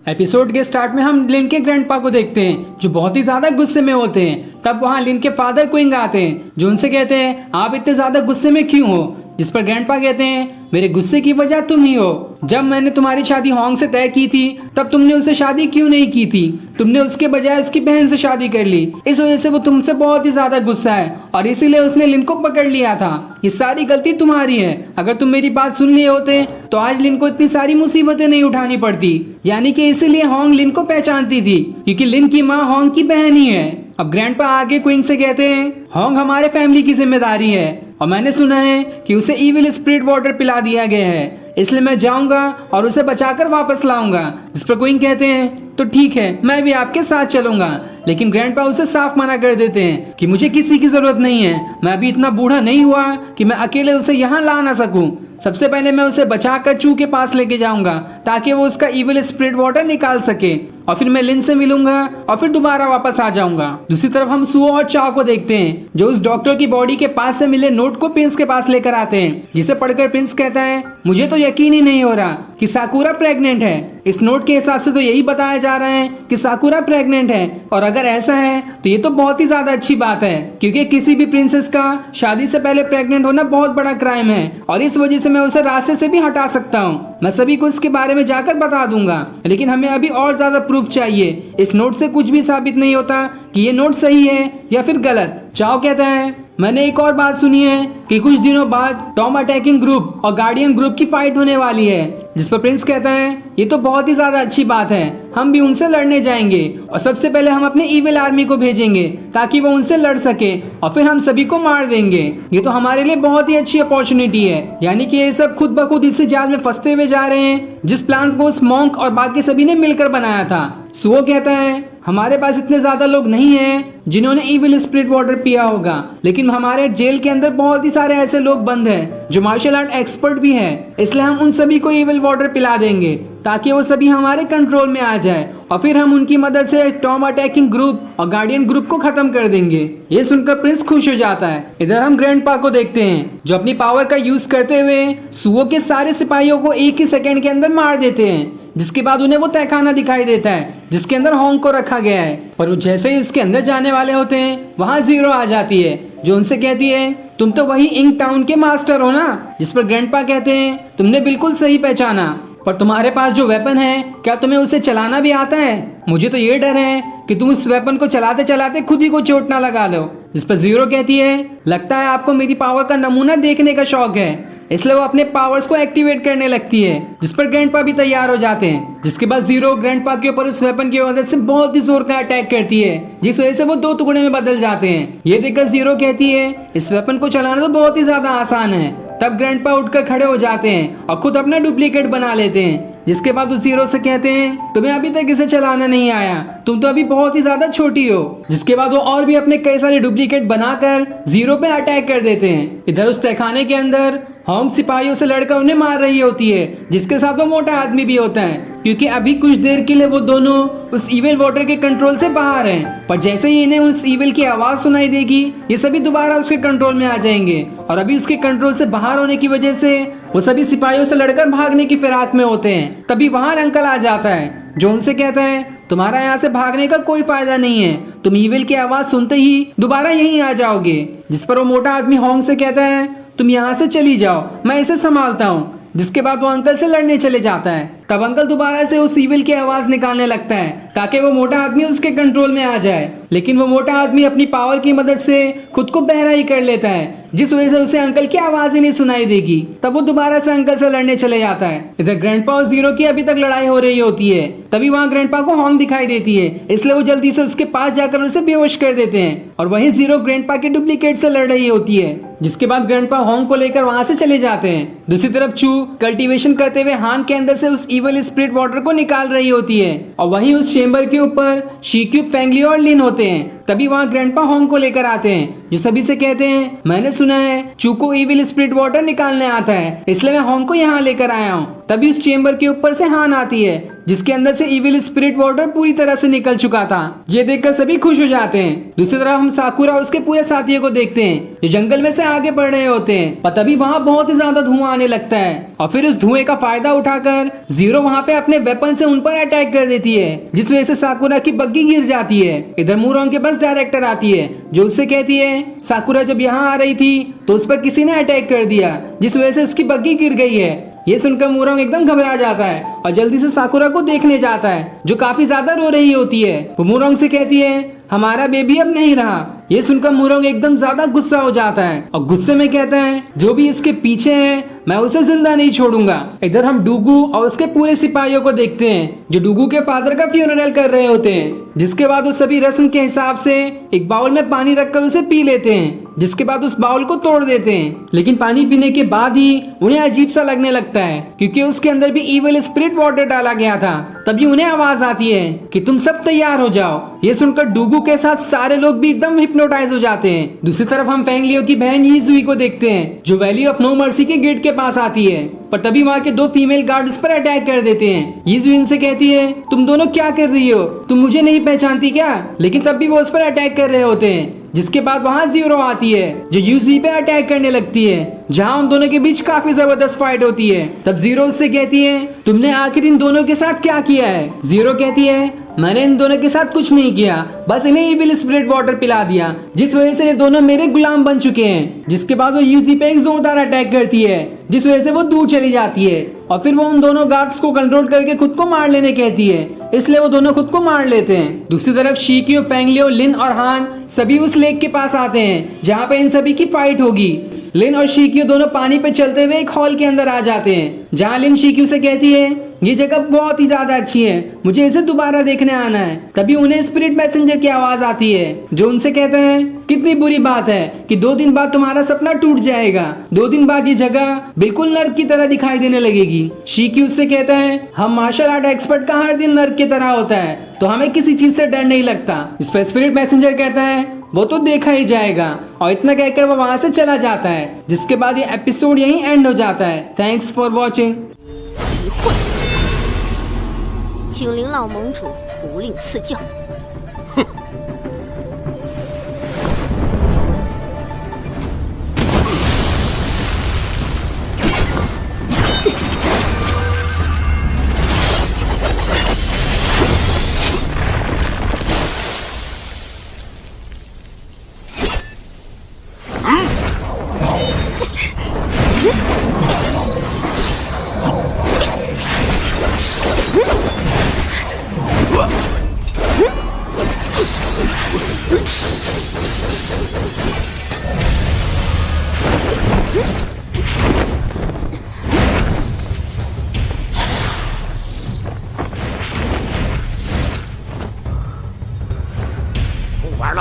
Episode के start में हम लिन के ग्रैंडपा को देखते हैं जो बहुत ही ज्यादा गुस्से में होते हैं। तब वहाँ लिन के फादर क्विंग आते हैं जो उनसे कहते हैं आप इतने ज्यादा गुस्से में क्यों हो। जिस पर ग्रैंडपा कहते हैं मेरे गुस्से की वजह तुम ही हो। जब मैंने तुम्हारी शादी होंग से तय की थी तब तुमने उससे शादी क्यों नहीं की थी, तुमने उसके बजाय उसकी बहन से शादी कर ली। इस वजह से वो तुमसे बहुत ही ज्यादा गुस्सा है और इसीलिए उसने लिन को पकड़ लिया था। ये सारी गलती तुम्हारी है। अगर तुम मेरी बात सुन लिए होते तो आज लिन को इतनी सारी मुसीबतें नहीं उठानी पड़ती। यानी कि इसीलिए होंग लिन को पहचानती थी क्योंकि लिन की माँ होंग की बहन ही है। अब ग्रैंडपा आगे क्विंग से कहते हैं होंग हमारे फैमिली की जिम्मेदारी है और मैंने सुना है कि उसे इविल स्पिरिट वाटर पिला दिया गया है, इसलिए मैं जाऊंगा और उसे बचाकर वापस लाऊंगा। जिस पर क्विंग कहते हैं तो ठीक है मैं भी आपके साथ चलूंगा। लेकिन ग्रैंडपा उसे साफ मना कर देते हैं कि मुझे किसी की जरूरत नहीं है, मैं अभी इतना बूढ़ा नहीं हुआ कि मैं अकेले उसे यहाँ ला ना सकूं। सबसे पहले मैं उसे बचाकर चू के पास लेके जाऊंगा ताकि वो उसका इविल स्पिरिट वाटर निकाल सके और फिर मैं लिन से मिलूंगा और फिर दोबारा वापस आ जाऊंगा। दूसरी तरफ हम सुओ और चाओ को देखते हैं जो उस डॉक्टर की बॉडी के पास से मिले नोट को प्रिंस के पास लेकर आते हैं, जिसे पढ़कर प्रिंस कहता है मुझे तो यकीन ही नहीं हो रहा कि साकुरा प्रेग्नेंट है। इस नोट के हिसाब से तो यही बताया जा रहा है कि साकुरा प्रेग्नेंट है और अगर ऐसा है तो ये तो बहुत ही ज्यादा अच्छी बात है क्योंकि किसी भी प्रिंसेस का शादी से पहले प्रेग्नेंट होना बहुत बड़ा क्राइम है और इस वजह से मैं उसे रास्ते से भी हटा सकता हूँ। मैं सभी को इसके बारे में जाकर बता दूंगा, लेकिन हमें अभी और ज्यादा प्रूफ चाहिए। इस नोट से कुछ भी साबित नहीं होता कि ये नोट सही है या फिर गलत। चाओ कहता है मैंने एक और बात सुनी है कि कुछ दिनों बाद टॉम अटैकिंग ग्रुप और गार्डियन ग्रुप की फाइट होने वाली है। जिस पर प्रिंस कहता है ये तो बहुत ही ज्यादा अच्छी बात है, हम भी उनसे लड़ने जाएंगे और सबसे पहले हम अपने इविल आर्मी को भेजेंगे ताकि वो उनसे लड़ सके और फिर हम सभी को मार देंगे। ये तो हमारे लिए बहुत ही अच्छी अपॉर्चुनिटी है। यानी कि ये सब खुद ब खुद इस जाल में फंसते हुए जा रहे हैं जिस प्लान को उस मॉन्क और बाकी सभी ने मिलकर बनाया था। सुओ कहता है हमारे पास इतने ज्यादा लोग नहीं हैं जिन्होंने इविल स्पिरिट वाटर पिया होगा, लेकिन हमारे जेल के अंदर बहुत ही सारे ऐसे लोग बंद हैं जो मार्शल आर्ट एक्सपर्ट भी हैं, इसलिए हम उन सभी को इविल वाटर पिला देंगे ताकि वो सभी हमारे कंट्रोल में आ जाए और फिर हम उनकी मदद से टॉम अटैकिंग ग्रुप और गार्डियन ग्रुप को खत्म कर देंगे। ये सुनकर प्रिंस खुश हो जाता है। इधर हम ग्रैंडपा को देखते हैं जो अपनी पावर का यूज करते हुए सुओ के सारे सिपाहियों को एक ही सेकंड के अंदर मार देते हैं, जिसके बाद उन्हें वो तहखाना दिखाई देता है जिसके अंदर होंग को रखा गया है। पर जैसे ही उसके अंदर जाने वाले होते हैं वहाँ जीरो आ जाती है जो उनसे कहती है तुम तो वही इंक टाउन के मास्टर हो ना। जिस पर ग्रैंडपा कहते हैं तुमने बिल्कुल सही पहचाना, पर तुम्हारे पास जो वेपन है क्या तुम्हें उसे चलाना भी आता है? मुझे तो ये डर है कि तुम उस वेपन को चलाते चलाते खुद ही को चोट ना लगा लो। जिस पर जीरो कहती है लगता है आपको मेरी पावर का नमूना देखने का शौक है, इसलिए वो अपने पावर्स को एक्टिवेट करने लगती है। जिस पर ग्रैंडपा भी तैयार हो जाते हैं, जिसके बाद जीरो ग्रैंडपा के ऊपर उस वेपन की मदद से बहुत ही जोर का अटैक करती है जिस वजह से वो दो टुकड़े में बदल जाते हैं। ये देखकर जीरो कहती है इस वेपन को चलाना तो बहुत ही ज्यादा आसान है। तब ग्रैंडपा उठकर खड़े हो जाते हैं और खुद अपना डुप्लीकेट बना लेते हैं, जिसके बाद उस जीरो से कहते हैं तुम्हें अभी तक इसे चलाना नहीं आया, तुम तो अभी बहुत ही ज्यादा छोटी हो। जिसके बाद वो और भी अपने कई सारे डुप्लीकेट बनाकर जीरो पे अटैक कर देते हैं। इधर उस तहखाने के अंदर होंग सिपाहियों से लड़कर उन्हें मार रही होती है, जिसके साथ वो मोटा आदमी भी होता है क्योंकि अभी कुछ देर के लिए वो दोनों उस इविल वाटर के कंट्रोल से बाहर हैं। पर जैसे ही इन्हें उस इविल की आवाज सुनाई देगी ये सभी दोबारा उसके कंट्रोल में आ जाएंगे और अभी उसके कंट्रोल से बाहर होने की वजह से वो सभी सिपाहियों से लड़कर भागने की फिराक में होते हैं। तभी वहां अंकल आ जाता है जो उनसे कहता है तुम्हारा यहाँ से भागने का कोई फायदा नहीं है, तुम इविल की आवाज सुनते ही दोबारा यहीं आ जाओगे। जिस पर वो मोटा आदमी होंग से कहता है तुम यहाँ से चली जाओ, मैं इसे संभालता हूँ। जिसके बाद वो अंकल से लड़ने चले जाता है। तब अंकल दोबारा से उस इविल की आवाज निकालने लगता है ताकि वो मोटा आदमी उसके कंट्रोल में आ जाए, लेकिन वो मोटा आदमी अपनी पावर की मदद से खुद को बहरा ही कर लेता है जिस वजह से उसे अंकल की आवाज ही नहीं सुनाई देगी। तब वो दोबारा से अंकल से लड़ने चले जाता है। इधर ग्रैंडपा और जीरो की अभी तक लड़ाई हो रही होती है। तभी वहाँ ग्रैंडपा को होंग दिखाई देती है, इसलिए वो जल्दी से उसके पास जाकर उसे बेहोश कर देते हैं और वहीं जीरो ग्रैंडपा के डुप्लीकेट से लड़ रही होती है। जिसके बाद ग्रैंडपा होंग को लेकर वहां से चले जाते हैं। दूसरी तरफ चू कल्टीवेशन करते हुए हान के अंदर से उस इविल स्पिरिट वाटर को निकाल रही होती है और वहीं उस चेंबर के ऊपर शीक्यूब, फेंगली और लिन होते हैं। तभी वहाँ ग्रैंडपा होंग को लेकर आते हैं जो सभी से कहते हैं मैंने सुना है चू को इविल स्पिरिट वाटर निकालने आता है, इसलिए मैं होंग को यहाँ लेकर आया हूँ। तभी उस चेंबर के ऊपर से हान आती है जिसके अंदर से इविल स्पिरिट वाटर पूरी तरह से निकल चुका था। ये देखकर सभी खुश हो जाते हैं। दूसरी तरफ हम साकुरा और उसके पूरे साथियों को देखते हैं जो जंगल में से आगे बढ़ रहे होते हैं और तभी वहाँ बहुत ही ज्यादा धुआं आने लगता है और फिर उस धुएं का फायदा उठाकर जीरो वहाँ पे अपने वेपन से उन पर अटैक कर देती है, जिस वजह से साकुरा की बग्गी गिर जाती है। इधर मूरोंग के पास डायरेक्टर आती है जो उससे कहती है साकुरा जब यहाँ आ रही थी तो उस पर किसी ने अटैक कर दिया, जिस वजह से उसकी बग्गी गिर गई है। ये सुनकर मूरोंग एकदम घबरा जाता है और जल्दी से साकुरा को देखने जाता है जो काफी ज्यादा रो रही होती है। वो मूरोंग से कहती है हमारा बेबी अब नहीं रहा। ये सुनकर मूरोंग एकदम ज्यादा गुस्सा हो जाता है और गुस्से में कहता है जो भी इसके पीछे है मैं उसे जिंदा नहीं छोड़ूंगा। इधर हम डूगू और उसके पूरे सिपाहियों को देखते हैं जो डूगू के फादर का फ्यूनरल कर रहे होते हैं, जिसके बाद वो सभी रस्म के हिसाब से एक बाउल में पानी रखकर उसे पी लेते हैं, जिसके बाद उस बाउल को तोड़ देते हैं। लेकिन पानी पीने के बाद ही उन्हें अजीब सा लगने लगता है क्योंकि उसके अंदर भी इविल स्पिरिट वाटर डाला गया था। तभी उन्हें आवाज आती है कि तुम सब तैयार हो जाओ। ये सुनकर डूगू के साथ सारे लोग भी एकदम हिप्नोटाइज हो जाते हैं। दूसरी तरफ हम फेंगलियो की बहन यीजुई को देखते हैं जो वैली ऑफ नो मर्सी के गेट के पास आती है, पर तभी वहाँ के दो फीमेल गार्ड उस पर अटैक कर देते हैं। यीजुई उनसे कहती है तुम दोनों क्या कर रही हो, तुम मुझे नहीं पहचानती क्या? लेकिन तब भी वो उस पर अटैक कर रहे होते हैं। जिसके बाद वहाँ जीरो आती है जो यूजी पे अटैक करने लगती है, जहाँ उन दोनों के बीच काफी जबरदस्त फाइट होती है। तब जीरो उससे कहती है तुमने आखिर इन दोनों के साथ क्या किया है? जीरो कहती है मैंने इन दोनों के साथ कुछ नहीं किया, बस इन्हें इविल स्पिरिट वाटर पिला दिया, जिस वजह से ये दोनों मेरे गुलाम बन चुके हैं। जिसके बाद वो यूजी पे एक जोरदार अटैक करती है जिस वजह से वो दूर चली जाती है और फिर वो उन दोनों गार्ड्स को कंट्रोल करके खुद को मार लेने कहती है, इसलिए वो दोनों खुद को मार लेते हैं। दूसरी तरफ शिकियो, फेंगलियो, लिन और हान सभी उस लेक के पास आते हैं जहाँ पे इन सभी की फाइट होगी। लिन और शिकियो दोनों पानी पे चलते हुए एक हॉल के अंदर आ जाते हैं जहाँ लिन शिकियो से कहती है ये जगह बहुत ही ज्यादा अच्छी है, मुझे इसे दोबारा देखने आना है। तभी उन्हें स्पिरिट मैसेंजर की आवाज आती है जो उनसे कहते हैं कितनी बुरी बात है कि 2 दिन बाद तुम्हारा सपना टूट जाएगा, 2 दिन बाद ये जगह बिल्कुल नर्क की तरह दिखाई देने लगेगी। शिकी उससे कहता है हम मार्शल आर्ट एक्सपर्ट का हर दिन नर्क की तरह होता है तो हमें किसी चीज से डर नहीं लगता। इस पर स्पिरिट मैसेंजर कहता है वो तो देखा ही जाएगा, और इतना कहकर वो वहां से चला जाता है। जिसके बाद ये एपिसोड यहीं एंड हो जाता है। Thanks for watching. 请领老盟主不吝赐教。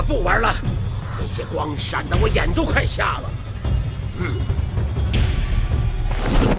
不玩了，那些光闪得我眼都快瞎了。